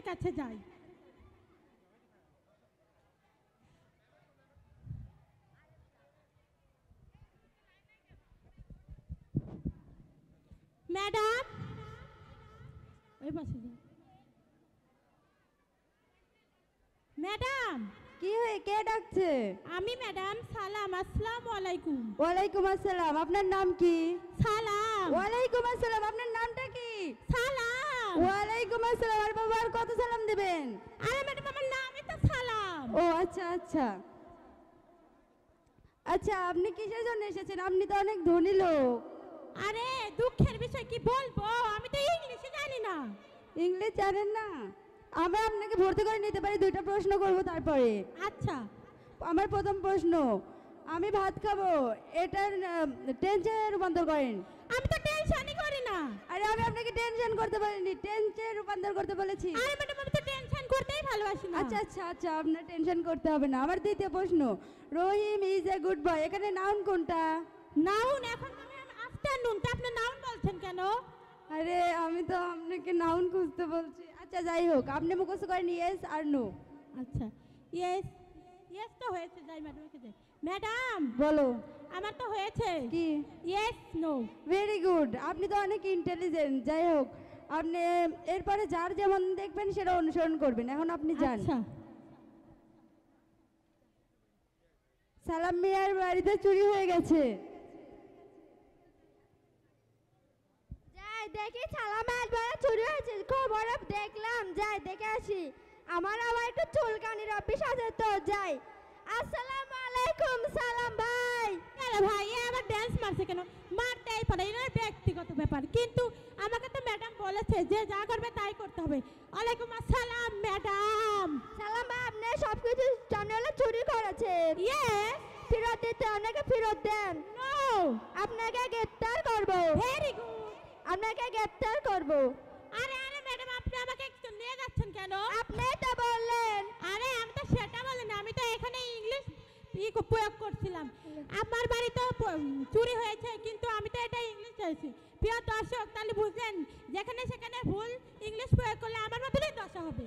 ম্যাডামের কাছে যাই। ম্যাডাম ওই পাশে যান। ম্যাডাম কি হয়ে কে ডাকছে? আমি ম্যাডাম। সালাম, আসসালামু আলাইকুম। ওয়ালাইকুম আসসালাম। আপনার নাম কি? সালাম। ওয়ালাইকুম আসসালাম। আপনার নামটা কি? সালাম। ওয়ালাইকুম আসসালাম। আর বাবা আর কত সালাম দিবেন? আরে ম্যাডাম আমার নামই তো সালাম। ও আচ্ছা আচ্ছা আচ্ছা, আপনি কিসের জন্য এসেছেন? আপনি তো অনেক ধনী লোক। আরে দুঃখের বিষয় কি বলবো, আমি তো ইংলিশে জানি না। ইংলিশ জানেন না? আমরা আপনাকে ভর্তি করে নিতে পারি, দুইটা প্রশ্ন করব তারপরে। আচ্ছা। আমার প্রথম প্রশ্ন, আমি ভাত খাবো এটার টেন্সে রূপান্তর করেন। আমি তো টেনশনই করি না। আরে আমি আপনাকে টেনশন করতে বলিনি, টেন্সে রূপান্তর করতে বলেছি। আরে ম্যাডাম আমি তো টেনশন করতেই ভালোবাসি না। আচ্ছা আচ্ছা আচ্ছা, আপনার টেনশন করতে হবে না। আমার দ্বিতীয় প্রশ্ন, রহিম ইজ এ গুড বয়, এখানে নাউন কোনটা? নাউন? এখন আমি আফটারনুন, তা আপনি নাউন বলছেন কেন? আরে আমি তো আপনাকে নাউন খুঁজতে বলছি। আচ্ছা যাই হোক, আপনি মুখস্থ করেন ইয়েস আর নো। আচ্ছা, ইয়েস। ইয়েস তো হয়েছে, যাই ম্যাডামকে যাই। ম্যাডাম বলো। আমার তো হয়েছে কি? Yes no. ভেরি গুড, আপনি তো অনেক ইন্টেলিজেন্ট। যাই হোক, আপনি এরপরে যার যেমন দেখবেন সেটা অনুসরণ করবেন। এখন আপনি যান। আচ্ছা। সালাম মিয়ার বাড়িতে চুরি হয়ে গেছে। যাই দেখি সালামের বাড়ি চুরি হয়েছে, খবর দেখলাম, যাই দেখে আসি। আমার আবার একটু চুলকানির অফিস আছে তো যাই। আসসালামু আলাইকুম সালাম ভাই। আরে ভাই এ আবার ড্যান্স মারছে কেন? মারতেই পারে, এটা ব্যক্তিগত ব্যাপার, কিন্তু আমাকে তো ম্যাডাম বলেছে যে যা করবে তাই করতে হবে। ওয়ালাইকুম আসসালাম ম্যাডাম। সালাম ভাই, আপনি সবকিছু জানালে চুরি করেছেন। ইয়েস। ফেরত দিতে, আপনাকে ফেরত দেন। নো। আপনাকে গ্রেফতার করব। Very good. আপনাকে গ্রেফতার করব। আরে আরে ম্যাডাম আপনি আমাকে একটু নিয়ে যাচ্ছেন কেন? আপনি তো বললেন। আরে আমি তো সেটা বলিনি, আমি তো এখানে ইংলিশ প্রয়োগ করছিলাম। আমার বাড়িতে চুরি হয়েছে, কিন্তু আমি তো এটা ইংলিশ চাইছি। প্রিয় দর্শক তাহলে বুঝলেন, যেখানে সেখানে ভুল ইংলিশ প্রয়োগ করলে আমার মতনই দশা হবে।